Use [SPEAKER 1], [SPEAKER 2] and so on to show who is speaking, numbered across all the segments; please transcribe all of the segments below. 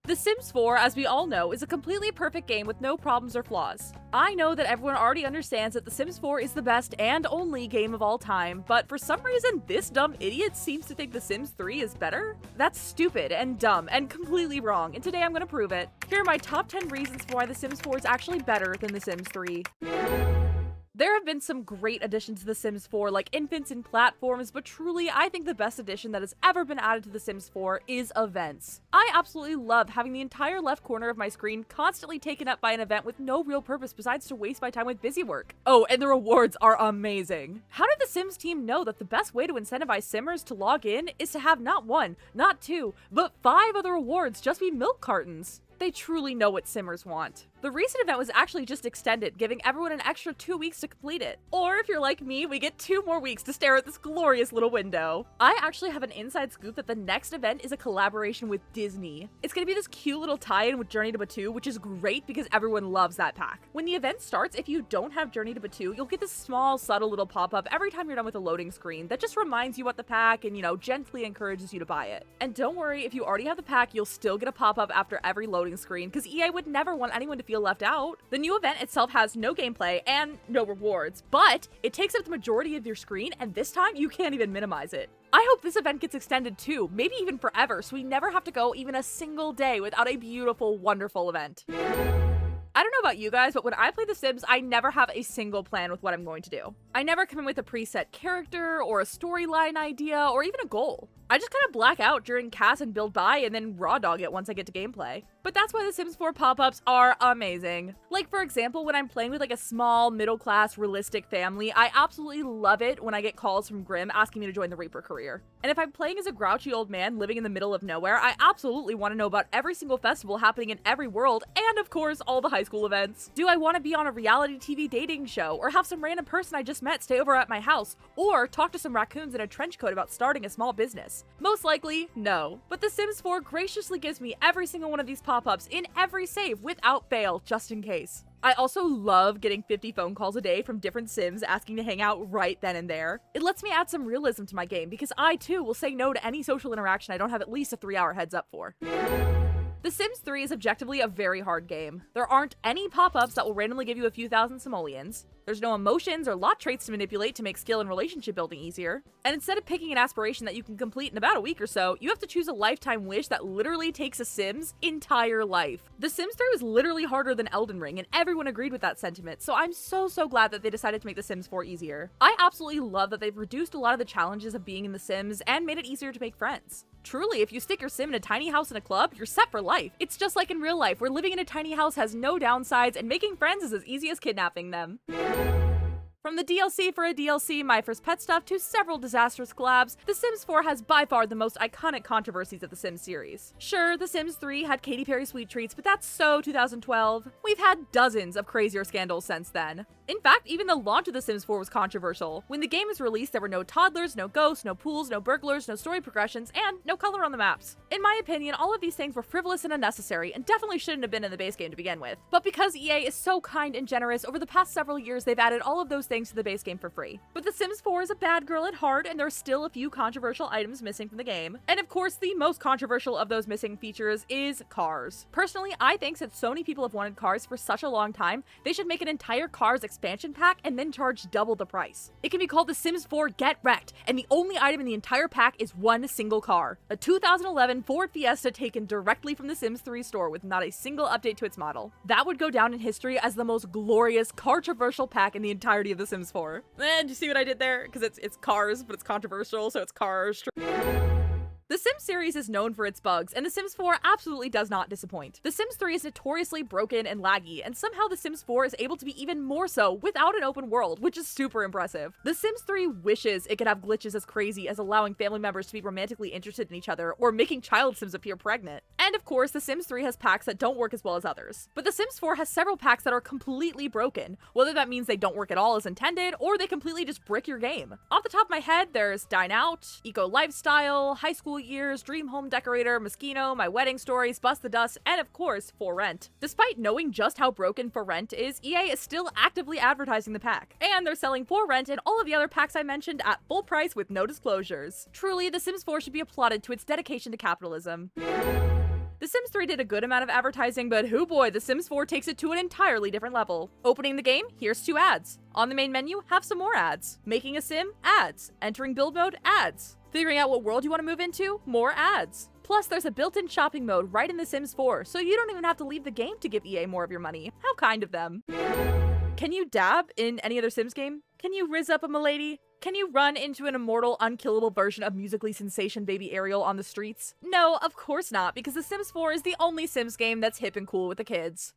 [SPEAKER 1] The Sims 4, as we all know, is a completely perfect game with no problems or flaws. I know that everyone already understands that The Sims 4 is the best and only game of all time, but for some reason this dumb idiot seems to think The Sims 3 is better? That's stupid and dumb and completely wrong, and today I'm gonna prove it. Here are my top 10 reasons for why The Sims 4 is actually better than The Sims 3. There have been some great additions to The Sims 4, like infants and platforms, but truly, I think the best addition that has ever been added to The Sims 4 is events. I absolutely love having the entire left corner of my screen constantly taken up by an event with no real purpose besides to waste my time with busy work. Oh, and the rewards are amazing. How did the Sims team know that the best way to incentivize Simmers to log in is to have not one, not two, but 5 other rewards just be milk cartons? They truly know what Simmers want. The recent event was actually just extended, giving everyone an extra 2 weeks to complete it. Or if you're like me, we get 2 more weeks to stare at this glorious little window. I actually have an inside scoop that the next event is a collaboration with Disney. It's gonna be this cute little tie-in with Journey to Batuu, which is great because everyone loves that pack. When the event starts, if you don't have Journey to Batuu, you'll get this small, subtle little pop-up every time you're done with a loading screen that just reminds you about the pack and, gently encourages you to buy it. And don't worry, if you already have the pack, you'll still get a pop-up after every loading screen because EA would never want anyone to feel left out. The new event itself has no gameplay and no rewards, but it takes up the majority of your screen, and this time you can't even minimize it. I hope this event gets extended too, maybe even forever, so we never have to go even a single day without a beautiful, wonderful event. I don't know about you guys, but when I play The Sims, I never have a single plan with what I'm going to do. I never come in with a preset character, or a storyline idea, or even a goal. I just kind of black out during cast and build by, and then raw dog it once I get to gameplay. But that's why The Sims 4 pop-ups are amazing. Like, for example, when I'm playing with a small, middle-class, realistic family, I absolutely love it when I get calls from Grimm asking me to join the Reaper career. And if I'm playing as a grouchy old man living in the middle of nowhere, I absolutely want to know about every single festival happening in every world, and of course, all the high school events. Do I want to be on a reality TV dating show, or have some random person I just met stay over at my house, or talk to some raccoons in a trench coat about starting a small business? Most likely, no. But The Sims 4 graciously gives me every single one of these pop-ups in every save without fail, just in case. I also love getting 50 phone calls a day from different Sims asking to hang out right then and there. It lets me add some realism to my game because I too will say no to any social interaction I don't have at least a 3-hour heads up for. The Sims 3 is objectively a very hard game. There aren't any pop-ups that will randomly give you a few thousand simoleons. There's no emotions or lot traits to manipulate to make skill and relationship building easier. And instead of picking an aspiration that you can complete in about a week or so, you have to choose a lifetime wish that literally takes a Sim's entire life. The Sims 3 was literally harder than Elden Ring, and everyone agreed with that sentiment, so I'm so glad that they decided to make The Sims 4 easier. I absolutely love that they've reduced a lot of the challenges of being in The Sims and made it easier to make friends. Truly, if you stick your sim in a tiny house in a club, you're set for life. It's just like in real life, where living in a tiny house has no downsides and making friends is as easy as kidnapping them. From the DLC for a DLC, My First Pet Stuff, to several disastrous collabs, The Sims 4 has by far the most iconic controversies of the Sims series. Sure, The Sims 3 had Katy Perry sweet treats, but that's so 2012. We've had dozens of crazier scandals since then. In fact, even the launch of The Sims 4 was controversial. When the game was released, there were no toddlers, no ghosts, no pools, no burglars, no story progressions, and no color on the maps. In my opinion, all of these things were frivolous and unnecessary, and definitely shouldn't have been in the base game to begin with. But because EA is so kind and generous, over the past several years they've added all of those things to the base game for free. But The Sims 4 is a bad girl at heart, and there are still a few controversial items missing from the game. And of course, the most controversial of those missing features is cars. Personally, I think since so many people have wanted cars for such a long time, they should make an entire Cars expansion pack and then charge double the price. It can be called The Sims 4 Get Wrecked, and the only item in the entire pack is one single car. A 2011 Ford Fiesta taken directly from the Sims 3 store with not a single update to its model. That would go down in history as the most glorious, controversial pack in the entirety of The Sims 4. Do you see what I did there? Because it's cars, but it's controversial, so it's cars. The Sims series is known for its bugs, and The Sims 4 absolutely does not disappoint. The Sims 3 is notoriously broken and laggy, and somehow The Sims 4 is able to be even more so without an open world, which is super impressive. The Sims 3 wishes it could have glitches as crazy as allowing family members to be romantically interested in each other, or making child Sims appear pregnant. And of course, The Sims 3 has packs that don't work as well as others. But The Sims 4 has several packs that are completely broken, whether that means they don't work at all as intended, or they completely just brick your game. Off the top of my head, there's Dine Out, Eco Lifestyle, High School Years, Dream Home Decorator, Moschino, My Wedding Stories, Bust the Dust, and of course, For Rent. Despite knowing just how broken For Rent is, EA is still actively advertising the pack. And they're selling For Rent and all of the other packs I mentioned at full price with no disclosures. Truly, The Sims 4 should be applauded to its dedication to capitalism. The The Sims 3 did a good amount of advertising, but hoo boy, The Sims 4 takes it to an entirely different level. Opening the game, here's 2 ads. On the main menu, have some more ads. Making a sim, ads. Entering build mode, ads. Figuring out what world you want to move into, more ads. Plus, there's a built-in shopping mode right in The Sims 4, so you don't even have to leave the game to give EA more of your money. How kind of them. Can you dab in any other Sims game? Can you rizz up a milady? Can you run into an immortal, unkillable version of musically sensation baby Ariel on the streets? No, of course not, because The Sims 4 is the only Sims game that's hip and cool with the kids.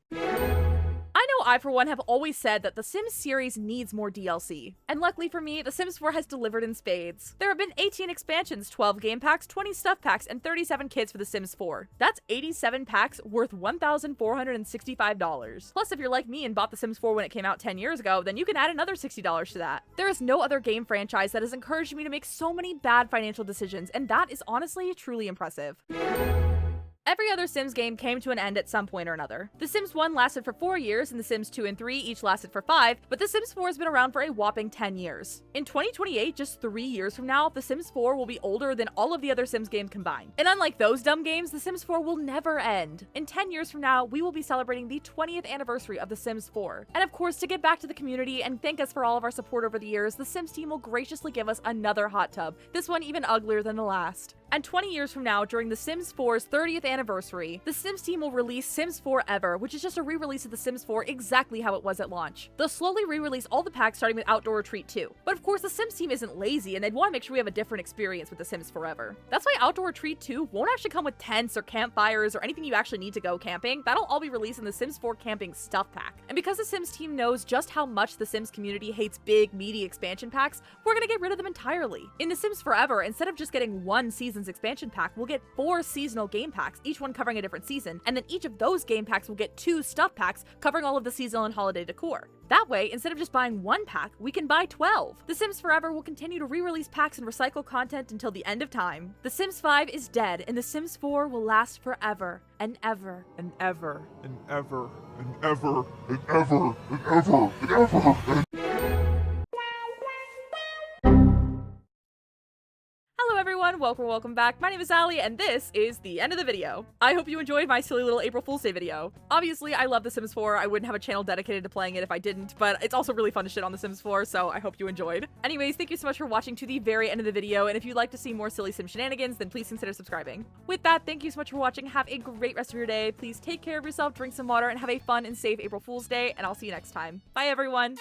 [SPEAKER 1] I know I, for one, have always said that the Sims series needs more DLC. And luckily for me, The Sims 4 has delivered in spades. There have been 18 expansions, 12 game packs, 20 stuff packs, and 37 kits for The Sims 4. That's 87 packs worth $1,465. Plus, if you're like me and bought The Sims 4 when it came out 10 years ago, then you can add another $60 to that. There is no other game franchise that has encouraged me to make so many bad financial decisions, and that is honestly truly impressive. Every other Sims game came to an end at some point or another. The Sims 1 lasted for 4 years, and The Sims 2 and 3 each lasted for 5, but The Sims 4 has been around for a whopping 10 years. In 2028, just 3 years from now, The Sims 4 will be older than all of the other Sims games combined. And unlike those dumb games, The Sims 4 will never end. In 10 years from now, we will be celebrating the 20th anniversary of The Sims 4. And of course, to give back to the community and thank us for all of our support over the years, the Sims team will graciously give us another hot tub, this one even uglier than the last. And 20 years from now, during The Sims 4's 30th anniversary, the Sims team will release Sims 4 Ever, which is just a re-release of The Sims 4 exactly how it was at launch. They'll slowly re-release all the packs starting with Outdoor Retreat 2. But of course, the Sims team isn't lazy, and they'd want to make sure we have a different experience with The Sims Forever. That's why Outdoor Retreat 2 won't actually come with tents or campfires or anything you actually need to go camping. That'll all be released in the Sims 4 Camping Stuff Pack. And because the Sims team knows just how much the Sims community hates big, meaty expansion packs, we're gonna get rid of them entirely. In The Sims Forever, instead of just getting one season's expansion pack, we'll get 4 seasonal game packs, each one covering a different season, and then each of those game packs will get 2 stuff packs covering all of the seasonal and holiday decor. That way, instead of just buying 1 pack, we can buy 12. The Sims Forever will continue to re-release packs and recycle content until the end of time. The Sims 5 is dead, and The Sims 4 will last forever, and ever, and ever,
[SPEAKER 2] and ever, and ever, and ever, and ever, and ever, and
[SPEAKER 1] Hello everyone, welcome back. My name is Allie, and this is the end of the video. I hope you enjoyed my silly little April Fool's Day video. Obviously, I love The Sims 4. I wouldn't have a channel dedicated to playing it if I didn't, but it's also really fun to shit on The Sims 4, so I hope you enjoyed. Anyways, thank you so much for watching to the very end of the video, and if you'd like to see more silly Sim shenanigans, then please consider subscribing. With that, thank you so much for watching. Have a great rest of your day. Please take care of yourself, drink some water, and have a fun and safe April Fool's Day, and I'll see you next time. Bye, everyone!